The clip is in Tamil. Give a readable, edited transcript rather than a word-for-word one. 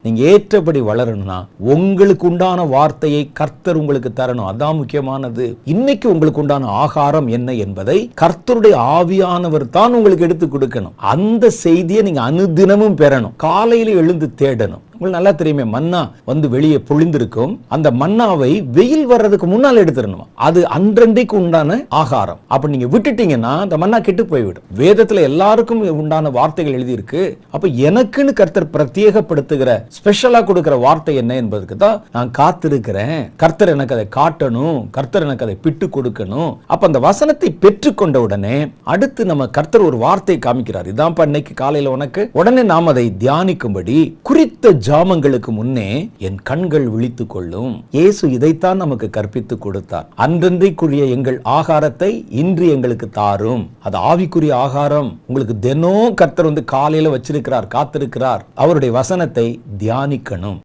நீங்க ஏற்றபடி வளரணும்னா உங்களுக்கு உண்டான வார்த்தையை கர்த்தர் உங்களுக்கு தரணும். அதான் முக்கியமானது. இன்னைக்கு உங்களுக்கு உண்டான ஆகாரம் என்ன என்பதை கர்த்தருடைய ஆவியானவர் தான் உங்களுக்கு எடுத்து கொடுக்கணும். அந்த செய்தியை நீங்க அனுதினமும் பெறணும். காலையில எழுந்து தேடணும். உங்களுக்கு நல்லா தெரியுமே, மன்னா வந்து வெளியே பொழிந்திருக்கும். அந்த மன்னாவை வெயில் வர்றதுக்கு முன்னால் எடுத்துடணும். அது அன்றன்றைக்கு உண்டான ஆகாரம். அப்ப நீங்க விட்டுட்டீங்கன்னா அந்த மன்னா கெட்டு போய்விடும். வேதத்துல எல்லாருக்கும் உண்டான வார்த்தைகள் எழுதியிருக்கு. அப்ப எனக்குன்னு கர்த்தர் பிரத்யேகப்படுத்துகிற ஸ்பெஷலா கொடுக்கிற வார்த்தை என்ன என்பதுக்கு தான் நான் காத்திருக்கிறேன். கர்த்தர் எனக்கு அதை காட்டணும், கர்த்தர் எனக்கு அதை பிட்டு கொடுக்கணும். அப்ப அந்த வசனத்தை பெற்றுக்கொண்ட உடனே அடுத்து நம்ம கர்த்தர் ஒரு வார்த்தை காமிக்கிறார். இதான் இன்னைக்கு காலையில உனக்கு உடனே நாம் அதை தியானிக்கும்படி குறித்த ஜாமங்களுக்கு முன்னே என் கண்கள் விழித்துக் கொள்ளும். இயேசு இதைத்தான் நமக்கு கற்பித்து கொடுத்தார். அன்றன்றைக்குரிய எங்கள் ஆகாரத்தை இன்று எங்களுக்கு தாரும். அது ஆவிக்குரிய ஆகாரம். உங்களுக்கு தினம் கர்த்தர் வந்து காலையில வச்சிருக்கிறார், காத்திருக்கிறார். அவருடைய வசனத்தை தியானிக்கணும்.